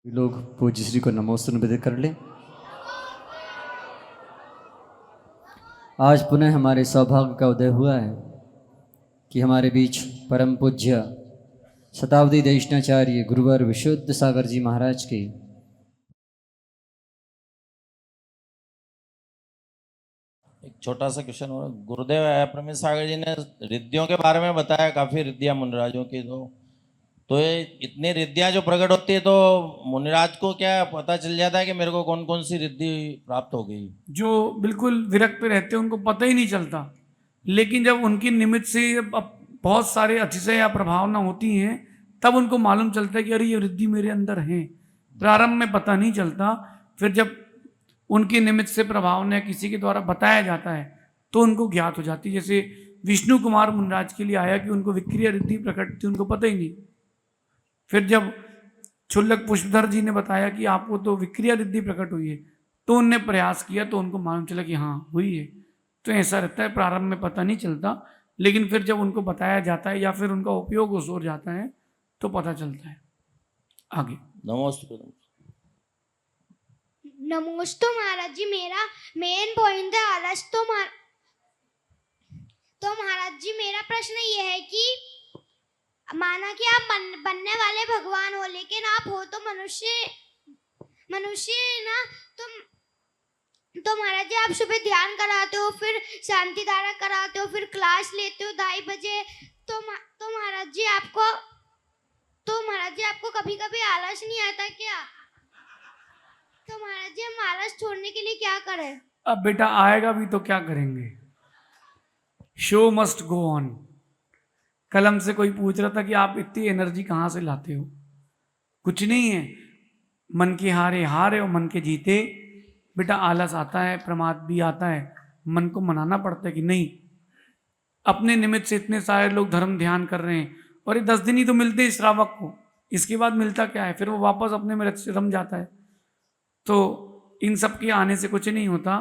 लोग पूज्य श्री को नमोस्तु निवेदित कर लें। आज पुनः हमारे सौभाग्य का उदय हुआ है कि हमारे बीच परम पूज्य शताब्दी देशनाचार्य गुरुवर विशुद्ध सागर जी महाराज की एक छोटा सा क्वेश्चन हो रहा है। गुरुदेव प्रमेश सागर जी ने रिद्धियों के बारे में बताया, काफी रिद्धियां मुनिराजों की। तो ये इतनी रिद्धियां जो प्रकट होती है, तो मुनिराज को क्या पता चल जाता है कि मेरे को कौन कौन सी रिद्धि प्राप्त हो गई? जो बिल्कुल विरक्त पे रहते हैं उनको पता ही नहीं चलता, लेकिन जब उनकी निमित्त से बहुत सारे अतिशय या प्रभावना होती हैं तब उनको मालूम चलता है कि अरे ये रिद्धि मेरे अंदर है। प्रारंभ में पता नहीं चलता, फिर जब उनकी निमित्त से प्रभावना किसी के द्वारा बताया जाता है तो उनको ज्ञात हो जाती है। जैसे विष्णु कुमार मुनिराज के लिए आया कि उनको विक्रिया रिद्धि प्रकट थी, उनको पता ही नहीं। फिर जब क्षुल्लक पुष्पधर जी ने बताया कि आपको तो विक्रिया रिद्धि प्रकट हुई है, तो उनने प्रयास किया तो उनको मालूम चला कि हाँ हुई है। तो ऐसा रहता है, प्रारंभ में पता नहीं चलता, लेकिन फिर जब उनको बताया जाता है या फिर उनका उपयोग उस ओर जाता है तो पता चलता है। आगे नमोस्तु। नमोस्तु महाराज जी। मेरा मेन पॉइंट है आलस। तो महाराज जी मेरा प्रश्न ये है कि माना कि आप बनने वाले भगवान हो, लेकिन आप हो तो मनुष्य ना। तो महाराज जी आप सुबह ध्यान कराते हो, फिर शांति धारा कराते हो, फिर क्लास लेते हो 2:30 बजे। तो महाराज जी आपको कभी कभी आलस नहीं आता क्या? तो महाराज जी हम आलस छोड़ने के लिए क्या करें? अब बेटा आएगा भी तो क्या करेंगे, शो मस्ट गो ऑन। कल हमसे कोई पूछ रहा था कि आप इतनी एनर्जी कहाँ से लाते हो। कुछ नहीं है, मन के हारे हारे और मन के जीते। बेटा आलस आता है, प्रमाद भी आता है, मन को मनाना पड़ता है कि नहीं, अपने निमित्त से इतने सारे लोग धर्म ध्यान कर रहे हैं और ये 10 दिन ही तो मिलते हैं श्रावक को, इसके बाद मिलता क्या है? फिर वो वापस अपने में रम जाता है। तो इन सब के आने से कुछ नहीं होता।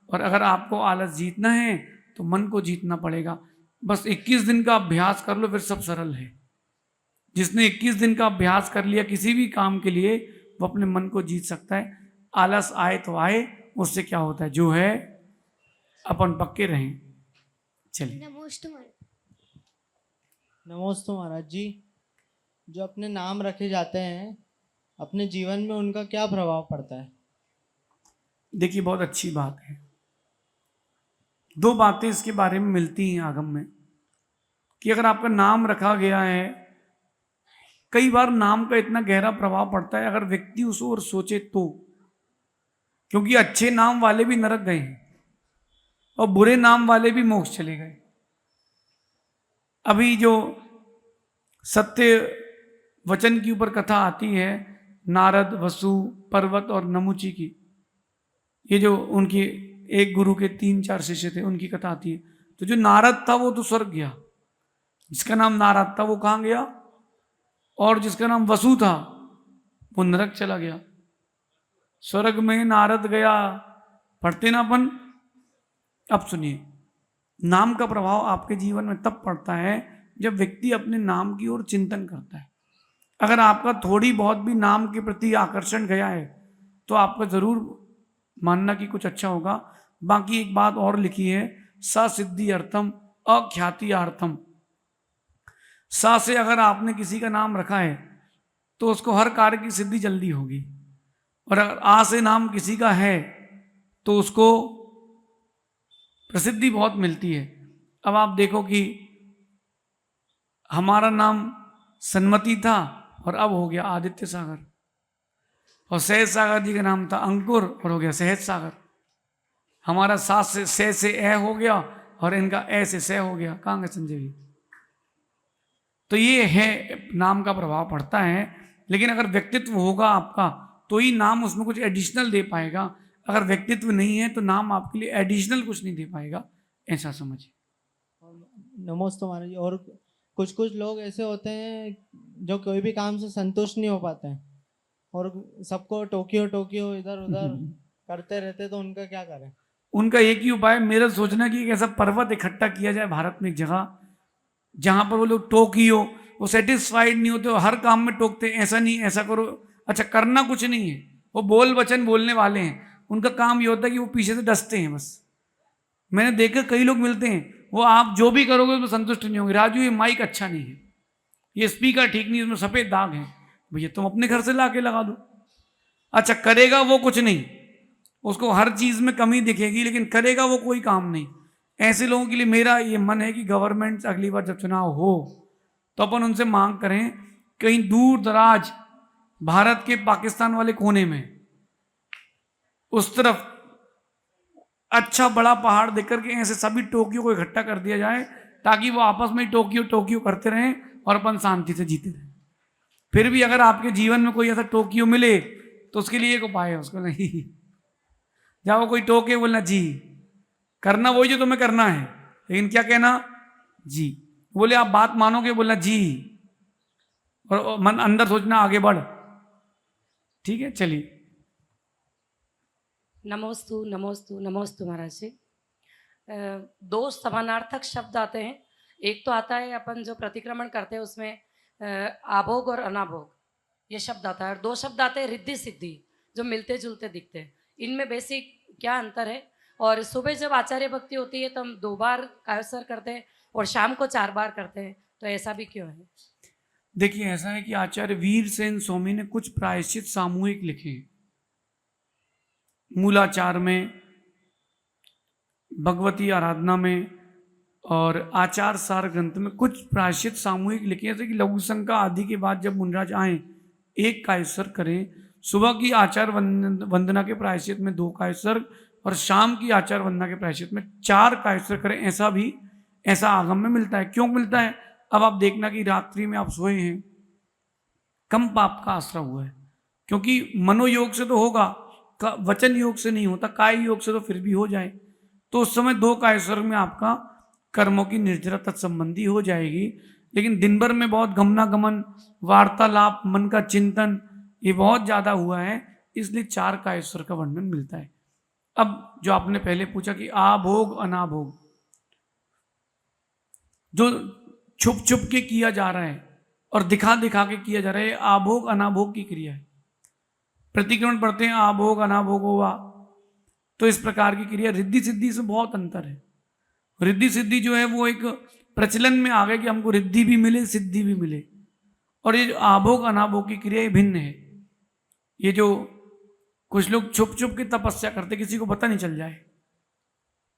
और अगर आपको आलस जीतना है तो मन को जीतना पड़ेगा। बस 21 दिन का अभ्यास कर लो, फिर सब सरल है। जिसने 21 दिन का अभ्यास कर लिया किसी भी काम के लिए, वो अपने मन को जीत सकता है। आलस आए तो आए, उससे क्या होता है, जो है अपन पक्के रहें। चलिए नमोस्तु महाराज। नमोस्तु महाराज जी। जो अपने नाम रखे जाते हैं, अपने जीवन में उनका क्या प्रभाव पड़ता है? देखिए बहुत अच्छी बात है। 2 बातें इसके बारे में मिलती हैं आगम में कि अगर आपका नाम रखा गया है, कई बार नाम का इतना गहरा प्रभाव पड़ता है अगर व्यक्ति उस ओर सोचे तो। क्योंकि अच्छे नाम वाले भी नरक गए हैं और बुरे नाम वाले भी मोक्ष चले गए। अभी जो सत्य वचन के ऊपर कथा आती है, नारद, वसु, पर्वत और नमुची की, ये जो उनकी एक गुरु के 3-4 शिष्य थे, उनकी कथा आती है। तो जो नारद था वो तो स्वर्ग गया, जिसका नाम नारद था वो कहाँ गया, और जिसका नाम वसु था वो नरक चला गया। स्वर्ग में नारद गया, पढ़ते ना अपन। अब सुनिए, नाम का प्रभाव आपके जीवन में तब पड़ता है जब व्यक्ति अपने नाम की ओर चिंतन करता है। अगर आपका थोड़ी बहुत भी नाम के प्रति आकर्षण गया है तो आपका जरूर मानना कि कुछ अच्छा होगा। बाकी एक बात और लिखी है, स सिद्धि अर्थम अख्याति अर्थम। सा से अगर आपने किसी का नाम रखा है तो उसको हर कार्य की सिद्धि जल्दी होगी, और अगर आ से नाम किसी का है तो उसको प्रसिद्धि बहुत मिलती है। अब आप देखो कि हमारा नाम सन्मति था और अब हो गया आदित्य सागर, और सहज सागर जी का नाम था अंकुर और हो गया सहज सागर। हमारा सास से से ए हो गया और इनका ए से से हो गया। कहाँ गए संजय जी? तो ये है, नाम का प्रभाव पड़ता है। लेकिन अगर व्यक्तित्व होगा आपका तो ही नाम उसमें कुछ एडिशनल दे पाएगा। अगर व्यक्तित्व नहीं है तो नाम आपके लिए एडिशनल कुछ नहीं दे पाएगा, ऐसा समझिए। नमोस्तु महाराज जी। और कुछ कुछ लोग ऐसे होते हैं जो कोई भी काम से संतुष्ट नहीं हो पाते हैं और सबको टोकियो इधर उधर करते रहते, तो उनका क्या करें? उनका एक ही उपाय, मेरा सोचना कि एक ऐसा पर्वत इकट्ठा किया जाए भारत में एक जगह, जहां पर वो लोग टोकियो, वो सेटिस्फाइड नहीं होते, हर काम में टोकते, ऐसा नहीं ऐसा करो, अच्छा, करना कुछ नहीं है, वो बोल वचन बोलने वाले हैं, उनका काम ये होता है कि वो पीछे से डसते हैं बस। मैंने देखा कई लोग मिलते हैं, वो आप जो भी करोगे उसमें संतुष्ट नहीं होंगे। राजू ये माइक अच्छा नहीं है, ये स्पीकर ठीक नहीं, उसमें सफेद दाग है। भैया तुम अपने घर से ला के लगा दो। अच्छा, करेगा वो कुछ नहीं, उसको हर चीज में कमी दिखेगी, लेकिन करेगा वो कोई काम नहीं। ऐसे लोगों के लिए मेरा ये मन है कि गवर्नमेंट अगली बार जब चुनाव हो तो अपन उनसे मांग करें, कहीं दूर दराज भारत के पाकिस्तान वाले कोने में उस तरफ अच्छा बड़ा पहाड़ देख करके ऐसे सभी टोक्यो को इकट्ठा कर दिया जाए, ताकि वो आपस में टोक्यो टोक्यो करते रहें और अपन शांति से जीते रहें। फिर भी अगर आपके जीवन में कोई ऐसा टोक्यो मिले तो उसके लिए एक उपाय है, उसको नहीं जब वो कोई टोके बोलना जी, करना वही जो तुम्हें करना है, लेकिन क्या कहना जी। बोले आप बात मानोगे, बोलना जी, और मन अंदर सोचना आगे बढ़। ठीक है, चलिए। नमोस्तु नमोस्तु नमोस्तु महाराज जी। दो समानार्थक शब्द आते हैं। एक तो आता है अपन जो प्रतिक्रमण करते हैं उसमें आभोग और अनाभोग, ये शब्द आता है। और दो शब्द आते हैं रिद्धि सिद्धि, जो मिलते जुलते दिखते हैं। इनमें बेसिक क्या अंतर है? और सुबह जब आचार्य भक्ति होती है तो हम 2 बार कायस्वर करते हैं और शाम को 4 बार करते हैं, तो ऐसा भी क्यों है? देखिए, ऐसा है कि आचार्य वीर सेन स्वामी ने कुछ प्रायश्चित सामूहिक लिखे, मूलाचार में, भगवती आराधना में और आचार सार ग्रंथ में कुछ प्रायश्चित सामूहिक लिखे। जैसे कि लघु शंका आदि के बाद जब मुनिराज आए, एक कायस्वर करें, सुबह की आचार वंदना के प्रायश्चित में 2 कायस्वर और शाम की आचार वंदना के प्रायश्चित में 4 कायस्वर करें। ऐसा आगम में मिलता है। क्यों मिलता है? अब आप देखना कि रात्रि में आप सोए हैं, कम पाप का आश्रय हुआ है, क्योंकि मनोयोग से तो होगा, वचन योग से नहीं होता, काय योग से तो फिर भी हो जाए, तो उस समय 2 कायस्वर में आपका कर्मों की निर्जरा तत्संबंधी हो जाएगी। लेकिन दिन भर में बहुत गमनागमन, वार्तालाप, मन का चिंतन, ये बहुत ज्यादा हुआ है, इसलिए 4 कायस्वर का वर्णन मिलता है। अब जो आपने पहले पूछा कि आभोग अनाभोग, जो छुप छुप के किया जा रहा है और दिखा दिखा के किया जा रहा है, आभोग अनाभोग की क्रिया है। प्रतिक्रमण पढ़ते हैं आभोग अनाभोग हुआ, तो इस प्रकार की क्रिया रिद्धि सिद्धि से बहुत अंतर है। रिद्धि सिद्धि जो है वो एक प्रचलन में आ गया कि हमको रिद्धि भी मिले, सिद्धि भी मिले, और ये जो आभोग अनाभोग की क्रिया ये भिन्न है। ये जो कुछ लोग छुप छुप के तपस्या करते, किसी को पता नहीं चल जाए,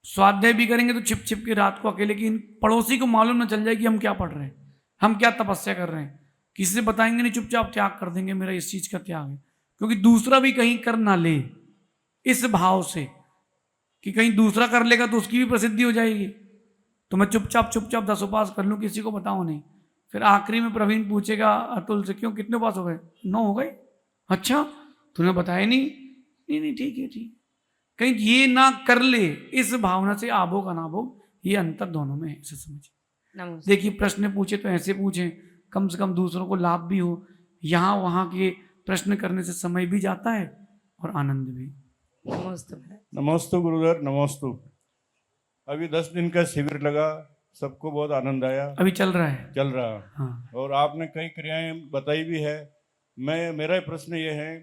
स्वाध्याय भी करेंगे तो छिप छिप के रात को अकेले, कि पड़ोसी को मालूम न चल जाए कि हम क्या पढ़ रहे हैं, हम क्या तपस्या कर रहे हैं, किसी से बताएंगे नहीं, चुपचाप त्याग कर देंगे, मेरा इस चीज का त्याग है, क्योंकि दूसरा भी कहीं कर ना ले, इस भाव से कि कहीं दूसरा कर लेगा तो उसकी भी प्रसिद्धि हो जाएगी, तो मैं चुपचाप 10 उपास कर लूँ, किसी को बताऊँ नहीं। फिर आखिरी में प्रवीण पूछेगा अतुल से, क्यों कितने उपास हो गए? 9 हो गए। अच्छा, तूने बताया नहीं? नहीं ठीक है, ठीक। कहीं ये ना कर ले, इस भावना से आभोग अनाभोग, ये अंतर दोनों में है, ऐसे समझिए। देखिए, प्रश्न पूछे तो ऐसे पूछे, कम से कम दूसरों को लाभ भी हो। यहाँ वहाँ के प्रश्न करने से समय भी जाता है और आनंद भी। नमोस्तु गुरुदेव, नमोस्तु। अभी 10 दिन का शिविर लगा, सबको बहुत आनंद आया। अभी चल रहा है? चल रहा। हाँ। और आपने कई क्रियाएं बताई भी है। मेरा प्रश्न ये है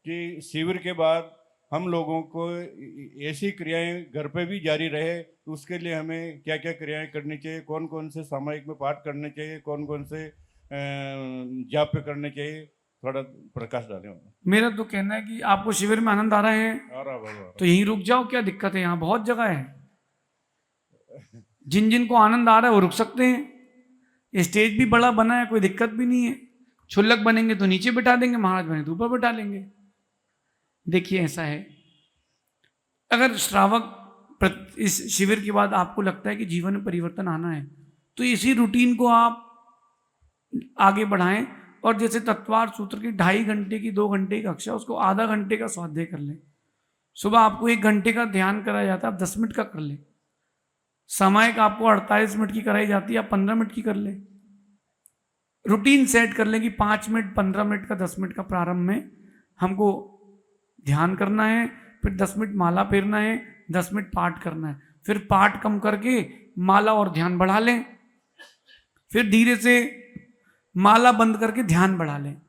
कि शिविर के बाद हम लोगों को ऐसी क्रियाएं घर पे भी जारी रहे, तो उसके लिए हमें क्या क्या क्रियाएं करनी चाहिए, कौन कौन से सामायिक में पाठ करने चाहिए, कौन कौन से जाप पे करने चाहिए, थोड़ा प्रकाश डालें। मेरा तो कहना है कि आपको शिविर में आनंद आ रहा है तो यहीं रुक जाओ, क्या दिक्कत है? यहाँ बहुत जगह है, जिन जिन को आनंद आ रहा है वो रुक सकते हैं। स्टेज भी बड़ा बना है, कोई दिक्कत भी नहीं है। क्षुल्लक बनेंगे तो नीचे बिठा देंगे, महाराज बने तो ऊपर बिठा लेंगे। देखिए, ऐसा है, अगर श्रावक इस शिविर के बाद आपको लगता है कि जीवन में परिवर्तन आना है, तो इसी रूटीन को आप आगे बढ़ाएं, और जैसे तत्वार्थ सूत्र की 2.5 घंटे की 2 घंटे की कक्षा, उसको आधा घंटे का स्वाध्याय कर लें। सुबह आपको 1 घंटे का ध्यान कराया जाता है, आप 10 मिनट का कर लें। सामायिक आपको 48 मिनट की कराई जाती है, आप 15 मिनट की कर लें। रूटीन सेट कर लें कि 5 मिनट, 15 मिनट का, 10 मिनट का प्रारंभ में हमको ध्यान करना है, फिर 10 मिनट माला फेरना है, 10 मिनट पाठ करना है, फिर पाठ कम करके माला और ध्यान बढ़ा लें, फिर धीरे से माला बंद करके ध्यान बढ़ा लें।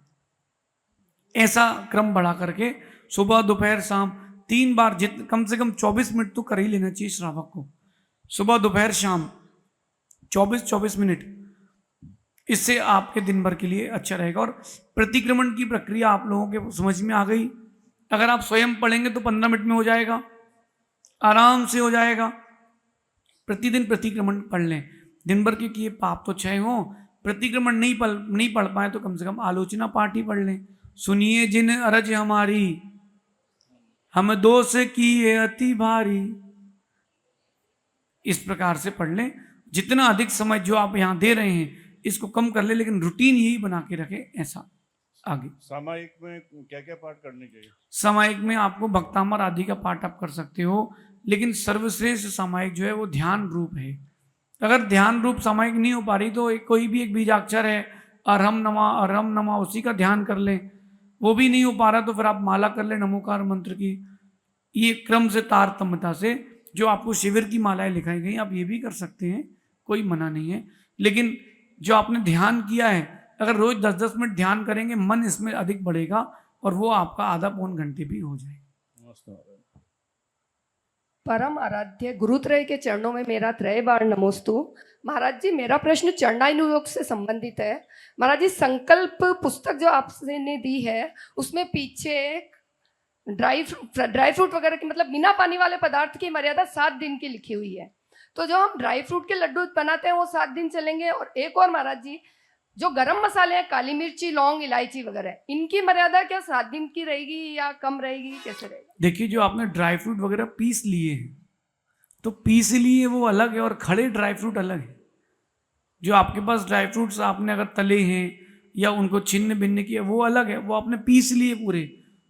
ऐसा क्रम बढ़ा करके सुबह दोपहर शाम 3 बार कम से कम 24 मिनट तो कर ही लेना चाहिए श्रावक को, सुबह दोपहर शाम 24-24 मिनट। इससे आपके दिन भर के लिए अच्छा रहेगा। और प्रतिक्रमण की प्रक्रिया आप लोगों के समझ में आ गई। अगर आप स्वयं पढ़ेंगे तो 15 मिनट में हो जाएगा, आराम से हो जाएगा। प्रतिदिन प्रतिक्रमण पढ़ लें, दिन भर के किए पाप तो क्षय हो। प्रतिक्रमण नहीं पढ़ पाए तो कम से कम आलोचना पाठ ही पढ़ लें। सुनिए जिन अरज हमारी, हम दोष किए अति भारी, इस प्रकार से पढ़ लें। जितना अधिक समय जो आप यहाँ दे रहे हैं इसको कम कर ले, लेकिन रूटीन यही बना के रखें। ऐसा आगे सामायिक में क्या क्या पाठ करने चाहिए? सामायिक में आपको भक्तामर आदि का पाठ आप कर सकते हो, लेकिन सर्वश्रेष्ठ सामायिक जो है वो ध्यान रूप है। अगर ध्यान रूप सामायिक नहीं हो पा रही तो कोई भी एक बीजाक्षर है, अरहम नमा, उसी का ध्यान कर लें। वो भी नहीं हो पा रहा तो फिर आप माला कर लें नमोकार मंत्र की। ये क्रम से तारतम्यता से जो आपको शिविर की मालाएं लिखाई गई आप ये भी कर सकते हैं, कोई मना नहीं है। लेकिन जो आपने ध्यान किया है, अगर रोज 10-10 मिनट ध्यान करेंगे मन इसमें अधिक बढ़ेगा और वो आपका आधा पौन घंटे भी हो जाएगा। परम आराध्य गुरुत्रय के चरणों में मेरा त्रय बार नमोस्तु। महाराज जी, मेरा प्रश्न चरणानुयोग से संबंधित है। महाराज जी, संकल्प पुस्तक जो आपने ने दी है उसमें पीछे ड्राई फ्रूट वगैरह की, मतलब बिना पानी वाले पदार्थ की मर्यादा 7 दिन की लिखी हुई है। तो जो हम ड्राई फ्रूट के लड्डू बनाते हैं वो 7 दिन चलेंगे। और एक और महाराज जी, जो गरम मसाले हैं, काली मिर्ची, लौंग, इलायची वगैरह, इनकी मर्यादा क्या 7 दिन की रहेगी या कम रहेगी, कैसे रहेगा? देखिए, जो आपने ड्राई फ्रूट वगैरह पीस लिए हैं तो पीस लिए वो अलग है और खड़े ड्राई फ्रूट अलग है। जो आपके पास ड्राई फ्रूट्स आपने अगर तले हैं या उनको छिन्न भिन्न किया वो अलग है, वो आपने पीस लिए पूरे,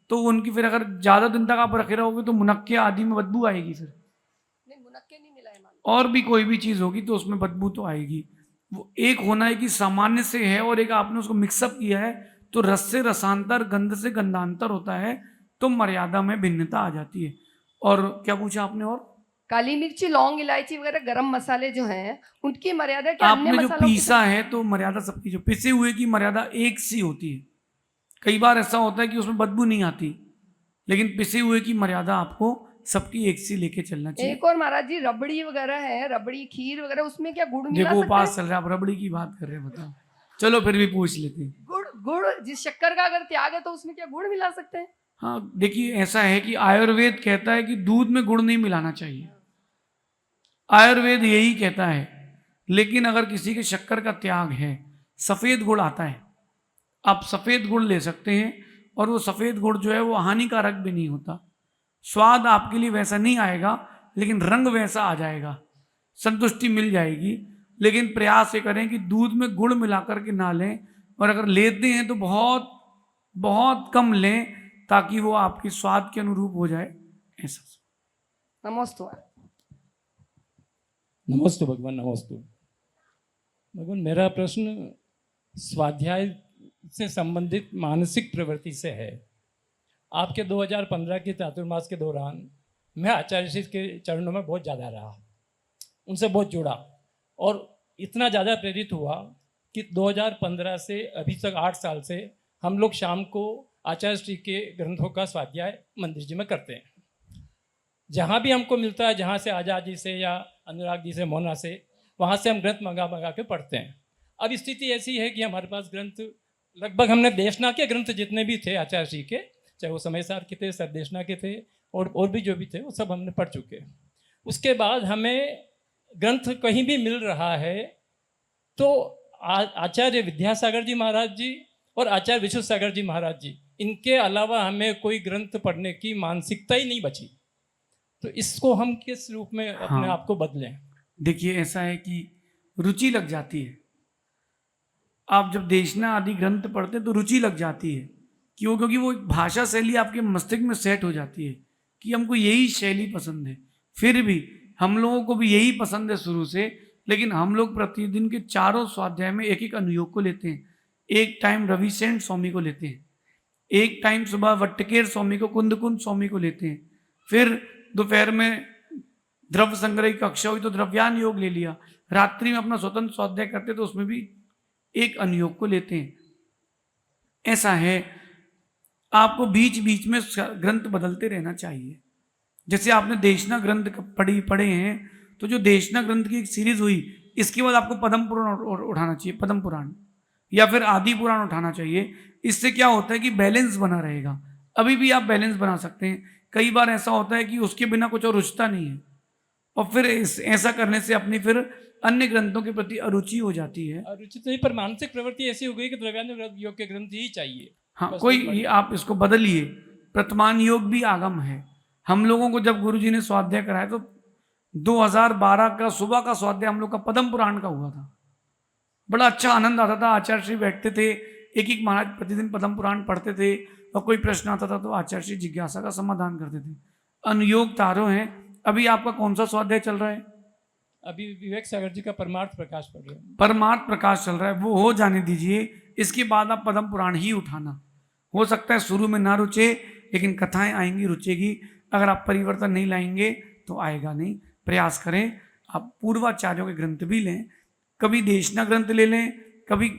तो उनकी फिर अगर ज़्यादा दिन तक आप रखे रहोगे तो मुनक्के आदि में बदबू आएगी। फिर नहीं, मुनक्के नहीं मिलाए मान, और भी कोई भी चीज़ होगी तो उसमें बदबू तो आएगी। वो एक होना है कि सामान्य से है और एक आपने उसको मिक्सअप किया है, तो रस से रसांतर, गंध से गंधांतर होता है, तो मर्यादा में भिन्नता आ जाती है। और क्या पूछा आपने? और काली मिर्ची, लौंग, इलायची वगैरह गरम मसाले जो हैं उनकी मर्यादा क्या? अन्य आपने जो मसालों की? पीसा है तो मर्यादा सबकी, जो पिसे हुए की मर्यादा एक सी होती है। कई बार ऐसा होता है कि उसमें बदबू नहीं आती, लेकिन पिसे हुए की मर्यादा आपको सबकी एक सी लेके चलना चाहिए। एक और महाराज जी, रबड़ी वगैरह है, रबड़ी, खीर वगैरह, उसमें क्या गुड़ मिला देखो सकते उपास हैं? चल रहा है, आप रबड़ी की बात कर रहे हैं, बताओ। चलो फिर भी पूछ लेते हैं। गुड़ जिस शक्कर का अगर त्याग है तो उसमें क्या गुड़ मिला सकते हैं? हाँ, देखिए ऐसा है कि आयुर्वेद कहता है कि दूध में गुड़ नहीं मिलाना चाहिए, आयुर्वेद यही कहता है। लेकिन अगर किसी के शक्कर का त्याग है, सफ़ेद गुड़ आता है, आप सफ़ेद गुड़ ले सकते हैं और वो सफ़ेद गुड़ जो है वो हानिकारक भी नहीं होता। स्वाद आपके लिए वैसा नहीं आएगा लेकिन रंग वैसा आ जाएगा, संतुष्टि मिल जाएगी। लेकिन प्रयास ये करें कि दूध में गुड़ मिला करके ना लें, और अगर लेते हैं तो बहुत बहुत कम लें ताकि वो आपके स्वाद के अनुरूप हो जाए। ऐसा। नमोस्तु। नमस्ते भगवान, नमस्ते भगवान। मेरा प्रश्न स्वाध्याय से संबंधित मानसिक प्रवृत्ति से है। आपके 2015 के चातुर्मास के दौरान मैं आचार्य श्री के चरणों में बहुत ज़्यादा रहा, उनसे बहुत जुड़ा और इतना ज़्यादा प्रेरित हुआ कि 2015 से अभी तक 8 साल से हम लोग शाम को आचार्य श्री के ग्रंथों का स्वाध्याय मंदिर जी में करते हैं। जहाँ भी हमको मिलता है, जहाँ से आजाद जी से या अनुराग जी से, मोना से, वहाँ से हम ग्रंथ मंगा के पढ़ते हैं। अब स्थिति ऐसी है कि हमारे पास ग्रंथ लगभग, हमने देशना के ग्रंथ जितने भी थे आचार्य श्री के, चाहे वो समय सार के थे, सरदेशना के थे और भी जो भी थे, वो सब हमने पढ़ चुके। उसके बाद हमें ग्रंथ कहीं भी मिल रहा है तो आचार्य विद्यासागर जी महाराज जी और आचार्य विश्व सागर जी महाराज जी, इनके अलावा हमें कोई ग्रंथ पढ़ने की मानसिकता ही नहीं बची। तो इसको हम किस रूप में अपने आप को बदलें? देखिए, ऐसा है कि रुचि लग जाती है। आप जब देशना आदि ग्रंथ पढ़ते हैं तो रुचि लग जाती है। क्यों? क्योंकि वो एक भाषा शैली आपके मस्तिष्क में सेट हो जाती है कि हमको यही शैली पसंद है। फिर भी हम लोगों को भी यही पसंद है शुरू से, लेकिन हम लोग प्रतिदिन के 4 स्वाध्याय में एक एक अनुयोग को लेते हैं। एक टाइम रविसेन स्वामी को लेते हैं, एक टाइम सुबह वट्टकेर स्वामी को, कुंदकुंद स्वामी को लेते हैं, फिर दोपहर में द्रव्य संग्रह की कक्षा हुई तो द्रव्यान योग ले लिया, रात्रि में अपना स्वतंत्र स्वाध्याय करते तो उसमें भी एक अनुयोग को लेते हैं। ऐसा है। आपको बीच बीच में ग्रंथ बदलते रहना चाहिए। जैसे आपने देशना ग्रंथ पढ़े हैं, तो जो देशना ग्रंथ की एक सीरीज हुई, इसके बाद आपको पद्म पुराण उठाना चाहिए, पद्म पुराण या फिर आदि पुराण उठाना चाहिए। इससे क्या होता है कि बैलेंस बना रहेगा। अभी भी आप बैलेंस बना सकते हैं। कई बार ऐसा होता है कि उसके बिना कुछ और रुचता नहीं है, और फिर ऐसा करने से अपनी फिर अन्य ग्रंथों के प्रति अरुचि हो जाती है। अरुचि तो नहीं, पर मानसिक प्रवृत्ति ऐसी हो गई कि द्रव्यानुग योग के ग्रंथ ही चाहिए। हाँ, कोई आप इसको बदलिए। प्रतमान योग भी आगम है। हम लोगों को जब गुरुजी ने स्वाध्याय कराया तो 2012 का सुबह का स्वाध्याय हम लोग का पद्म पुराण का हुआ था। बड़ा अच्छा आनंद आता था। आचार्य श्री बैठते थे, एक एक महाराज प्रतिदिन पद्म पुराण पढ़ते थे, और कोई प्रश्न आता था तो आचार्य श्री जिज्ञासा का समाधान करते थे। अनुयोग तारों हैं। अभी आपका कौन सा स्वाध्याय चल रहा है? अभी विवेक सागर जी का परमार्थ प्रकाश पढ़ रहे हैं। परमार्थ प्रकाश चल रहा है, वो हो जाने दीजिए। इसके बाद आप पद्म पुराण ही उठाना। हो सकता है शुरू में ना रुचे, लेकिन कथाएं आएंगी, रुचेगी। अगर आप परिवर्तन नहीं लाएंगे तो आएगा नहीं। प्रयास करें। आप पूर्वाचार्यों के ग्रंथ भी लें, कभी देशना ग्रंथ ले लें, कभी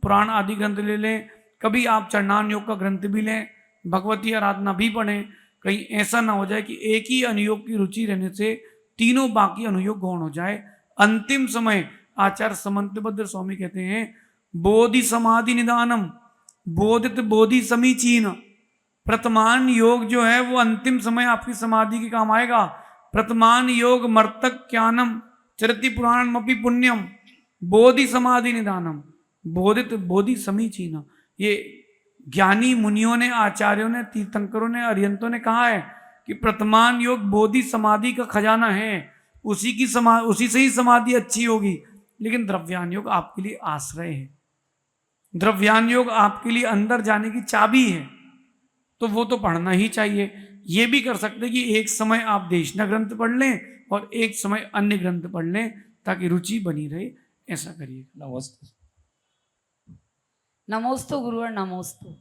पुराण आदि ग्रंथ ले लें, कभी आप चरणान योग का ग्रंथ भी लें, भगवती आराधना भी पढ़ें। कहीं ऐसा ना हो जाए कि एक ही अनुयोग की रुचि रहने से तीनों बाकी अनुयोग गौण हो जाए। अंतिम समय आचार्य समंतभद्र स्वामी कहते हैं, बोधि समाधि निदानम बोधित बोधि समीचीन। प्रतमान योग जो है वो अंतिम समय आपकी समाधि के काम आएगा। प्रतमान योग मर्तक ज्ञानम चरति पुराणम अपि पुण्यम बोधि समाधि निदानम बोधित बोधि समीचीन। ये ज्ञानी मुनियों ने, आचार्यों ने, तीर्थंकरों ने, अरियंतों ने कहा है कि प्रतमान योग बोधि समाधि का खजाना है। उसी से ही समाधि अच्छी होगी। लेकिन द्रव्यान योग आपके लिए आश्रय है। द्रव्यान योग आपके लिए अंदर जाने की चाबी है, तो वो तो पढ़ना ही चाहिए। ये भी कर सकते कि एक समय आप देशना ग्रंथ पढ़ लें और एक समय अन्य ग्रंथ पढ़ लें, ताकि रुचि बनी रहे। ऐसा करिए। नमस्ते। नमोस्तु गुरुवर, नमोस्तु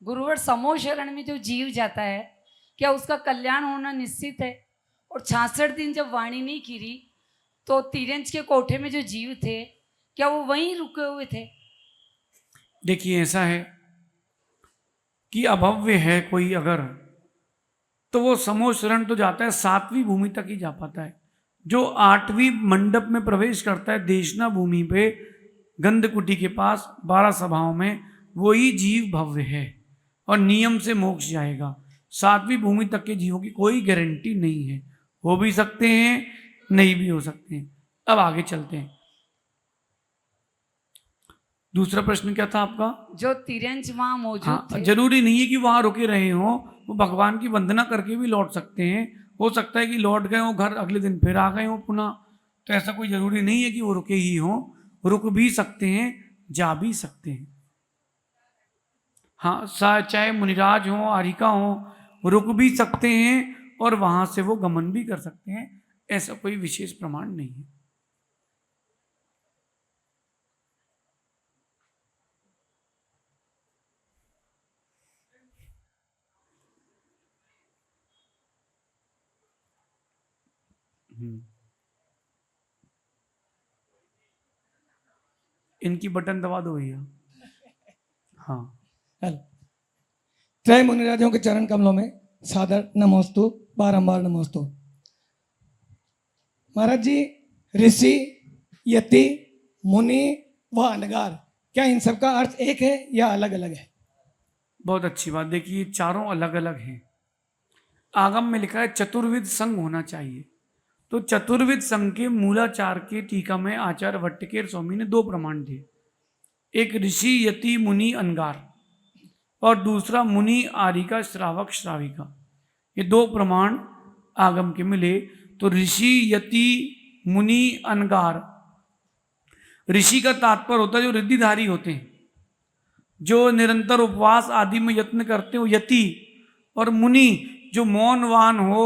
गुरुवर। समूह शरण में जो जीव जाता है, क्या उसका कल्याण होना निश्चित है? और 66 दिन जब वाणी नहीं गिरी तो तिरंज के कोठे में जो जीव थे, क्या वो वहीं रुके हुए थे? देखिए, ऐसा है कि अभव्य है कोई अगर, तो वो समूह शरण तो जाता है, 7वीं भूमि तक ही जा पाता है। जो 8वीं मंडप में प्रवेश करता है, देशना भूमि पे गंधकुटी के पास 12 सभाओं में, वही जीव भव्य है और नियम से मोक्ष जाएगा। 7वीं भूमि तक के जीवों की कोई गारंटी नहीं है। हो भी सकते हैं, नहीं भी हो सकते हैं। अब आगे चलते हैं। दूसरा प्रश्न क्या था आपका? जो तिरंज वहां मौजूद हाँ, थे। जरूरी नहीं है कि वहां रुके रहे हों। वो भगवान की वंदना करके भी लौट सकते हैं। हो सकता है कि लौट गए हो घर, अगले दिन फिर आ गए हो पुनः। तो ऐसा कोई जरूरी नहीं है कि वो रुके ही हों। रुक भी सकते हैं, जा भी सकते हैं। हाँ, चाहे मुनिराज हो, आरिका हो, रुक भी सकते हैं और वहां से वो गमन भी कर सकते हैं। ऐसा कोई विशेष प्रमाण नहीं है। इनकी बटन दबा दो भैया। हाँ, त्रय मुनिराजों के चरण कमलों में सादर नमोस्तु, बारंबार नमोस्तु। महाराज जी, ऋषि, यति, मुनि व अनगार, क्या इन सबका अर्थ एक है या अलग अलग है? बहुत अच्छी बात। देखिए, चारों अलग अलग हैं। आगम में लिखा है चतुर्विध संघ होना चाहिए। तो चतुर्विध संघ के मूलाचार के टीका में आचार्य भट्टकेर स्वामी ने 2 प्रमाण दिए। एक ऋषि, यति, मुनि, अनगार, और दूसरा मुनि, आरिका, श्रावक, श्राविका। ये 2 प्रमाण आगम के मिले। तो ऋषि, यति, मुनि, अनगार। ऋषि का तात्पर्य होता है जो रिद्धिधारी होते हैं, जो निरंतर उपवास आदि में यत्न करते हो, यति। और मुनि जो मौनवान हो,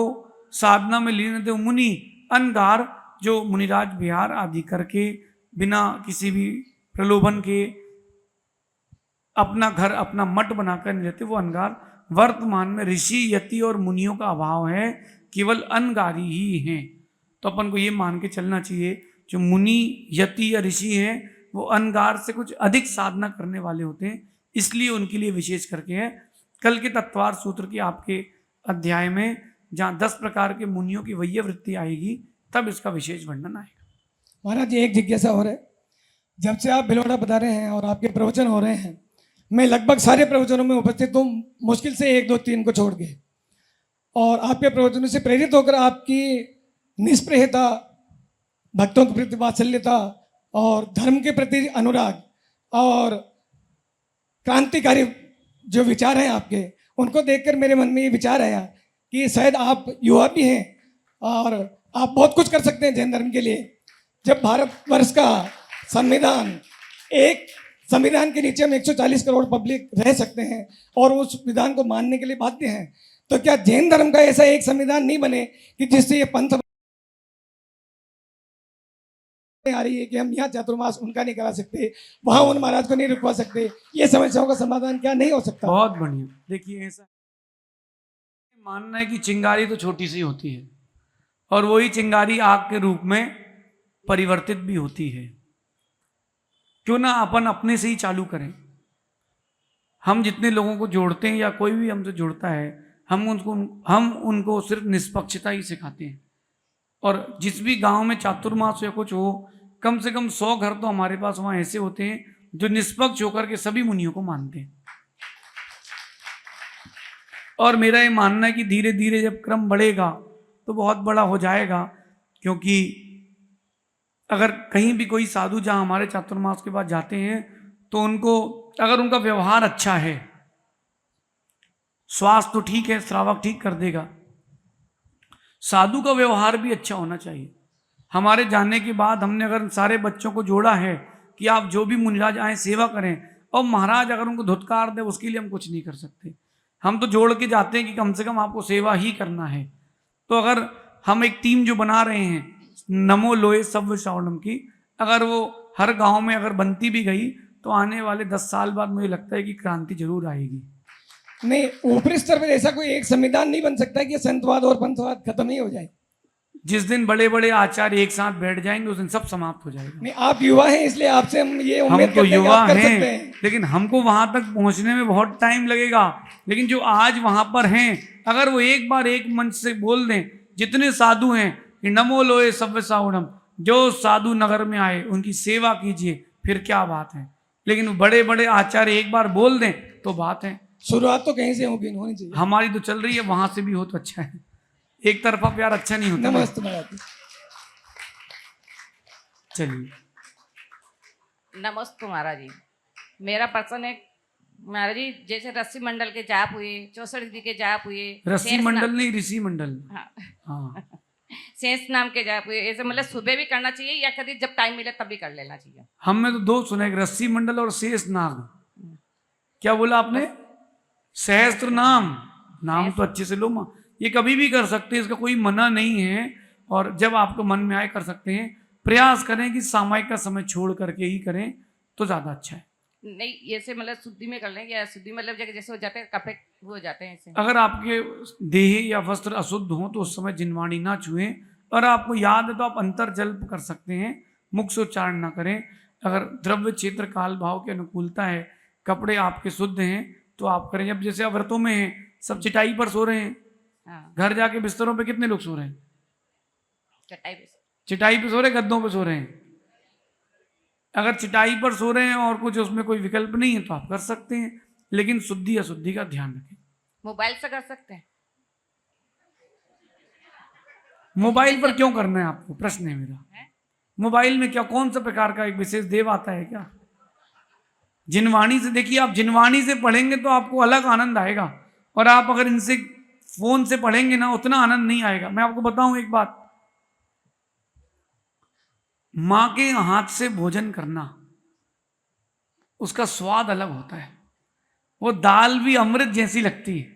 साधना में लीन रहते हो, मुनि। अनगार जो मुनिराज विहार आदि करके बिना किसी भी प्रलोभन के अपना घर, अपना मठ बनाकर नहीं रहते, वो अनगार। वर्तमान में ऋषि, यति और मुनियों का अभाव है, केवल अनगारी ही हैं। तो अपन को ये मान के चलना चाहिए, जो मुनि, यति या ऋषि हैं, वो अनगार से कुछ अधिक साधना करने वाले होते हैं, इसलिए उनके लिए विशेष करके है। कल के तत्वार सूत्र की आपके अध्याय में जहाँ 10 प्रकार के मुनियों की वह्य वृत्ति आएगी तब इसका विशेष वर्णन आएगा। महाराज जी एक जिज्ञासा और है, जब से आप भिलवाड़ा बता रहे हैं और आपके प्रवचन हो रहे हैं, मैं लगभग सारे प्रवचनों में उपस्थित हूँ, मुश्किल से 1 2 3 को छोड़ के, और आपके प्रवचनों से प्रेरित होकर आपकी निष्प्रेयता, भक्तों के प्रति वात्सल्यता और धर्म के प्रति अनुराग और क्रांतिकारी जो विचार हैं आपके, उनको देखकर मेरे मन में ये विचार आया कि शायद आप युवा भी हैं और आप बहुत कुछ कर सकते हैं जैन धर्म के लिए। जब भारतवर्ष का संविधान, एक संविधान के नीचे हम 140 करोड़ पब्लिक रह सकते हैं और उस विधान को मानने के लिए बाध्य हैं, तो क्या जैन धर्म का ऐसा एक संविधान नहीं बने कि जिससे ये पंथ आ रही है कि हम यहाँ चातुर्मास उनका नहीं करा सकते, वहां उन महाराज को नहीं रुकवा सकते, ये समस्याओं का समाधान क्या नहीं हो सकता? बहुत बढ़िया। देखिए ऐसा मानना है कि चिंगारी तो छोटी सी होती है और वही चिंगारी आग के रूप में परिवर्तित भी होती है। क्यों ना अपन अपने से ही चालू करें। हम जितने लोगों को जोड़ते हैं या कोई भी हमसे जुड़ता है, हम उनको सिर्फ निष्पक्षता ही सिखाते हैं। और जिस भी गांव में चातुर्मास या कुछ हो, कम से कम 100 घर तो हमारे पास वहां ऐसे होते हैं जो निष्पक्ष होकर के सभी मुनियों को मानते हैं। और मेरा ये मानना है कि धीरे धीरे जब क्रम बढ़ेगा तो बहुत बड़ा हो जाएगा, क्योंकि अगर कहीं भी कोई साधु जहाँ हमारे चातुर्मास के बाद जाते हैं तो उनको अगर उनका व्यवहार अच्छा है, स्वास्थ्य तो ठीक है, श्रावक ठीक कर देगा, साधु का व्यवहार भी अच्छा होना चाहिए। हमारे जाने के बाद हमने अगर सारे बच्चों को जोड़ा है कि आप जो भी मुनिराज आए सेवा करें, और महाराज अगर उनको धुतकार दे उसके लिए हम कुछ नहीं कर सकते। हम तो जोड़ के जाते हैं कि कम से कम आपको सेवा ही करना है। तो अगर हम एक टीम जो बना रहे हैं नमो लोए सव्य श्रावणम की, अगर वो हर गांव में अगर बनती भी गई तो आने वाले 10 साल बाद मुझे लगता है कि क्रांति जरूर आएगी। नहीं, ऊपरी स्तर पर ऐसा कोई एक संविधान नहीं बन सकता कि संतवाद और पंथवाद खत्म ही हो जाए। जिस दिन बड़े बड़े आचार्य एक साथ बैठ जाएंगे उस दिन सब समाप्त हो जाएगा। नहीं, आप युवा हैं इसलिए आपसे हम ये हम उम्मीद तो करते हैं कि युवा आप कर हैं, सकते हैं। लेकिन हमको वहां तक पहुंचने में बहुत टाइम लगेगा। लेकिन जो आज वहां पर हैं, अगर वो एक बार एक मंच से बोल दें, जितने साधु हैं कि नमो लोए सव्य श्रावणम, जो साधु नगर में आए उनकी सेवा कीजिए, फिर क्या बात है। लेकिन बड़े बड़े आचार्य एक बार बोल दें तो बात है। शुरुआत तो कहीं से होनी चाहिए। हमारी तो चल रही है, वहां से भी हो तो अच्छा है। एक तरफा प्यार अच्छा नहीं होता। नमस्ते महाराज। चलिए, नमस्ते महाराज जी। मेरा प्रश्न है महाराज जी, जैसे रस्सी मंडल के जाप हुए, 64 के जाप हुए, रस्सी मंडल नहीं ऋषि मंडल। हाँ, हाँ, शेष नाम के जाप हुए, ऐसे मतलब सुबह भी करना चाहिए या कभी जब टाइम मिले तब भी कर लेना चाहिए? हमने तो 2 सुने, रस्सी मंडल और शेष नाग। क्या बोला आपने? सहस्त्र नाम तो अच्छे से लो। ये कभी भी कर सकते हैं, इसका कोई मना नहीं है। और जब आपको मन में आए कर सकते हैं। प्रयास करें कि सामायिक का समय छोड़ करके ही करें तो ज्यादा अच्छा है। नहीं, ऐसे मतलब शुद्धि में कर लें या शुद्धि मतलब जैसे हो जाते हैं कपड़े वो हो जाते हैं ऐसे? अगर अगर आपके देह या वस्त्र अशुद्ध हो तो उस समय जिनवाणी ना छुएं। और आपको याद है तो आप अंतर जल्प कर सकते हैं, मुख से उच्चारण ना करें। अगर द्रव्य क्षेत्र काल भाव की अनुकूलता है, कपड़े आपके शुद्ध हैं तो आप करें। जब जैसे आप व्रतों में हैं, सब चटाई पर सो रहे हैं, हाँ, घर जाके बिस्तरों पे कितने लोग सो रहे हैं? चटाई पे। चटाई पे सो रहे हैं, गद्दों पे सो रहे हैं। अगर चटाई पर सो रहे हैं और कुछ उसमें कोई विकल्प नहीं है तो आप कर सकते हैं, लेकिन शुद्धि अशुद्धि का ध्यान रखें। मोबाइल से कर सकते हैं? मोबाइल पर क्यों करना है आपको? प्रश्न है मेरा। मोबाइल में क्या कौन सा प्रकार का एक विशेष देव आता है क्या? जिनवाणी से देखिए, आप जिनवाणी से पढ़ेंगे तो आपको अलग आनंद आएगा, और आप अगर इनसे फोन से पढ़ेंगे ना उतना आनंद नहीं आएगा। मैं आपको बताऊं एक बात, मां के हाथ से भोजन करना उसका स्वाद अलग होता है, वो दाल भी अमृत जैसी लगती है।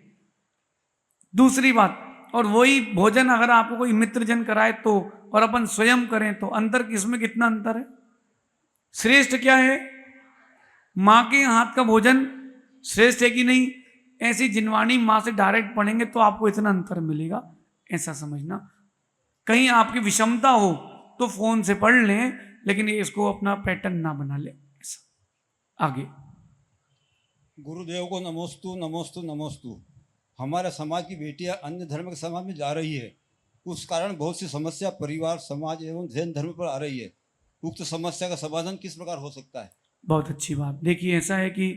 दूसरी बात, और वही भोजन अगर आपको कोई मित्रजन कराए तो, और अपन स्वयं करें तो अंतर किसमें कितना अंतर है? श्रेष्ठ क्या है? मां के हाथ का भोजन श्रेष्ठ है कि नहीं? ऐसी जिनवाणी मां से डायरेक्ट पढ़ेंगे तो आपको इतना अंतर मिलेगा, ऐसा समझना। कहीं आपकी विषमता हो तो फोन से पढ़ लें, लेकिन ये इसको अपना पैटर्न ना बना ले। ऐसा आगे गुरुदेव को नमोस्तु नमोस्तु नमोस्तु। हमारे समाज की बेटियां अन्य धर्म के समाज में जा रही है, उस कारण बहुत सी समस्या परिवार, समाज एवं जैन धर्म पर आ रही है। उक्त समस्या का समाधान किस प्रकार हो सकता है? बहुत अच्छी बात। देखिए, ऐसा है कि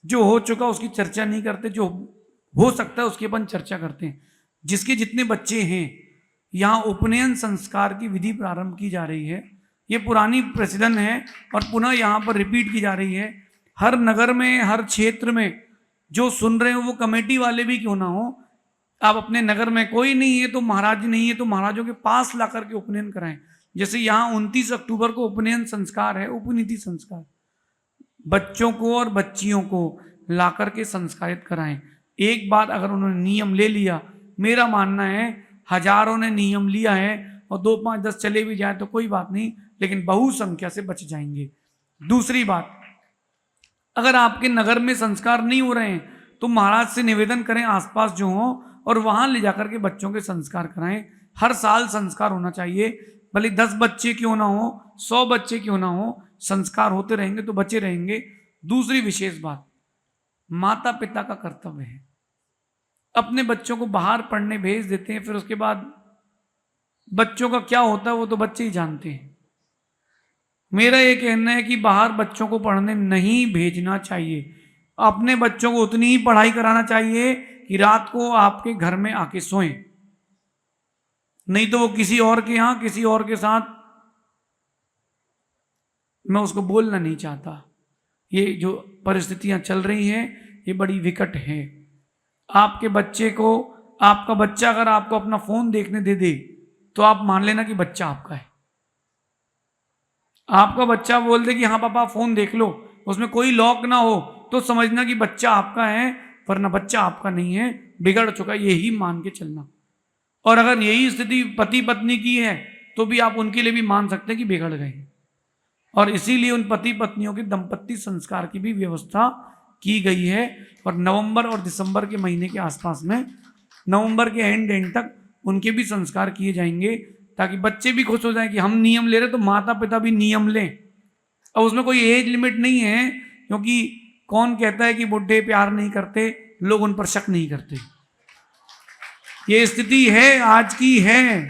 जो हो चुका उसकी चर्चा नहीं करते, जो हो सकता है उसकी अपन चर्चा करते हैं। जिसके जितने बच्चे हैं, यहाँ उपनयन संस्कार की विधि प्रारंभ की जा रही है। ये पुरानी प्रचलन है और पुनः यहाँ पर रिपीट की जा रही है। हर नगर में, हर क्षेत्र में जो सुन रहे हो, वो कमेटी वाले भी क्यों ना हो, आप अपने नगर में कोई नहीं है तो महाराज नहीं है तो महाराजों के पास ला करके उपनयन कराएं। जैसे यहाँ 29 अक्टूबर को उपनयन संस्कार है, उपनीति संस्कार, बच्चों को और बच्चियों को ला करके संस्कारित कराएं। एक बात अगर उन्होंने नियम ले लिया, मेरा मानना है हजारों ने नियम लिया है और 2, 5, 10 चले भी जाए तो कोई बात नहीं, लेकिन बहुसंख्या से बच जाएंगे। दूसरी बात, अगर आपके नगर में संस्कार नहीं हो रहे हैं तो महाराज से निवेदन करें आसपास जो हो और वहां ले जाकर के बच्चों के संस्कार कराएं। हर साल संस्कार होना चाहिए, भले 10 बच्चे क्यों ना हो, 100 बच्चे क्यों ना हो, संस्कार होते रहेंगे तो बचे रहेंगे। दूसरी विशेष बात, माता पिता का कर्तव्य है, अपने बच्चों को बाहर पढ़ने भेज देते हैं, फिर उसके बाद बच्चों का क्या होता है वो तो बच्चे ही जानते हैं। मेरा ये कहना है कि बाहर बच्चों को पढ़ने नहीं भेजना चाहिए। अपने बच्चों को उतनी ही पढ़ाई कराना चाहिए कि रात को आपके घर में आके सोएं, नहीं तो वो किसी और के यहाँ किसी और के साथ, मैं उसको बोलना नहीं चाहता, ये जो परिस्थितियां चल रही हैं ये बड़ी विकट है। आपके बच्चे को, आपका बच्चा अगर आपको अपना फोन देखने दे दे तो आप मान लेना कि बच्चा आपका है। आपका बच्चा बोल दे कि हाँ पापा फोन देख लो, उसमें कोई लॉक ना हो, तो समझना कि बच्चा आपका है, वरना बच्चा आपका नहीं है, बिगड़ चुका, यही मान के चलना। और अगर यही स्थिति पति पत्नी की है तो भी आप उनके लिए भी मान सकते हैं कि बिगड़ गए। और इसीलिए उन पति पत्नियों के दंपत्ति संस्कार की भी व्यवस्था की गई है। और नवंबर और दिसंबर के महीने के आसपास में, नवंबर के एंड तक उनके भी संस्कार किए जाएंगे, ताकि बच्चे भी खुश हो जाएं कि हम नियम ले रहे तो माता पिता भी नियम लें। अब उसमें कोई एज लिमिट नहीं है, क्योंकि कौन कहता है कि बुढ़े प्यार नहीं करते, लोग उन पर शक नहीं करते। ये स्थिति है, आज की है,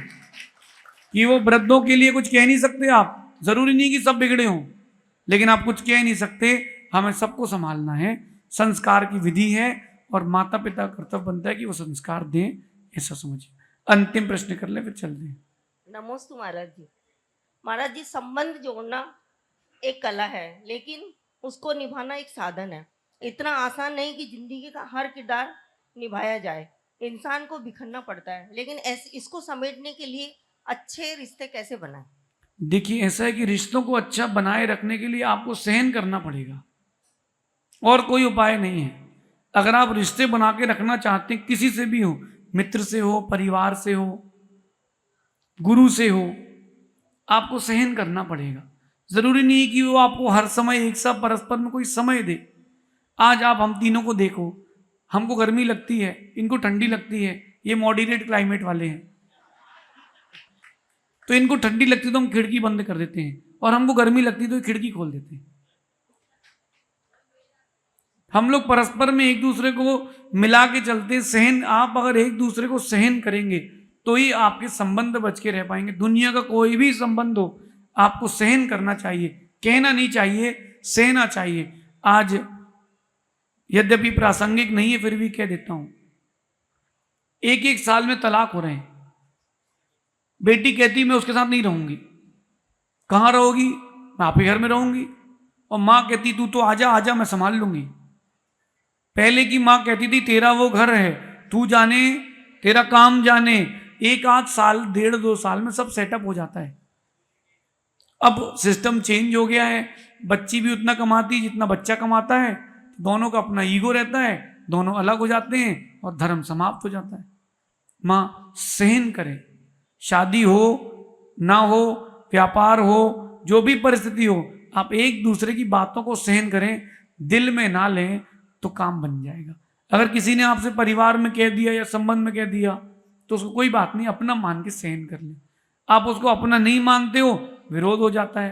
कि वो वृद्धों के लिए कुछ कह नहीं सकते आप। जरूरी नहीं कि सब बिगड़े हों, लेकिन आप कुछ कह नहीं सकते, हमें सबको संभालना है। संस्कार की विधि है और माता पिता का कर्तव्य बनता है कि वो संस्कार दें, ऐसा समझिए। अंतिम प्रश्न कर ले, फिर चल दें। नमोस्तु महाराज जी। महाराज जी, संबंध जोड़ना एक कला है, लेकिन उसको निभाना एक साधन है। इतना आसान नहीं कि जिंदगी का हर किरदार निभाया जाए, इंसान को बिखरना पड़ता है। लेकिन इसको समेटने के लिए अच्छे रिश्ते कैसे बनाएं? देखिए, ऐसा है कि रिश्तों को अच्छा बनाए रखने के लिए आपको सहन करना पड़ेगा, और कोई उपाय नहीं है। अगर आप रिश्ते बना के रखना चाहते हैं, किसी से भी हो, मित्र से हो, परिवार से हो, गुरु से हो, आपको सहन करना पड़ेगा। जरूरी नहीं कि वो आपको हर समय एक साथ परस्पर में कोई समय दे। आज आप हम तीनों को देखो, हमको गर्मी लगती है, इनको ठंडी लगती है, ये मॉडरेट क्लाइमेट वाले हैं, तो इनको ठंडी लगती है तो हम खिड़की बंद कर देते हैं, और हमको गर्मी लगती है तो खिड़की खोल देते हैं। हम लोग परस्पर में एक दूसरे को मिला के चलते हैं। सहन, आप अगर एक दूसरे को सहन करेंगे तो ही आपके संबंध बच के रह पाएंगे। दुनिया का कोई भी संबंध हो, आपको सहन करना चाहिए, कहना नहीं चाहिए, सहना चाहिए। आज यद्यपि प्रासंगिक नहीं है, फिर भी कह देता हूं, 1-1 साल में तलाक हो रहे हैं। बेटी कहती मैं उसके साथ नहीं रहूंगी। कहाँ रहोगी? मैं आप ही घर में रहूंगी। और माँ कहती तू तो आजा आजा, मैं संभाल लूंगी। पहले की माँ कहती थी तेरा वो घर है, तू जाने, तेरा काम जाने। 1-8 साल, 1.5-2 साल में सब सेटअप हो जाता है। अब सिस्टम चेंज हो गया है, बच्ची भी उतना कमाती जितना बच्चा कमाता है, दोनों का अपना ईगो रहता है, दोनों अलग हो जाते हैं और धर्म समाप्त हो जाता है। माँ सहन करें, शादी हो ना हो, व्यापार हो, जो भी परिस्थिति हो, आप एक दूसरे की बातों को सहन करें, दिल में ना लें तो काम बन जाएगा। अगर किसी ने आपसे परिवार में कह दिया या संबंध में कह दिया तो उसको कोई बात नहीं, अपना मान के सहन कर लें। आप उसको अपना नहीं मानते हो, विरोध हो जाता है।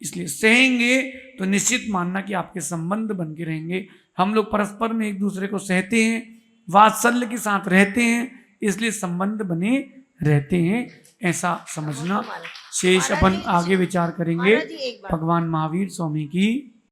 इसलिए सहेंगे तो निश्चित मानना कि आपके संबंध बन के रहेंगे। हम लोग परस्पर में एक दूसरे को सहते हैं, वात्सल्य के साथ रहते हैं, इसलिए संबंध बने रहते हैं, ऐसा समझना। शेष अपन आगे विचार करेंगे। महाराज जी एक बात भगवान महावीर स्वामी की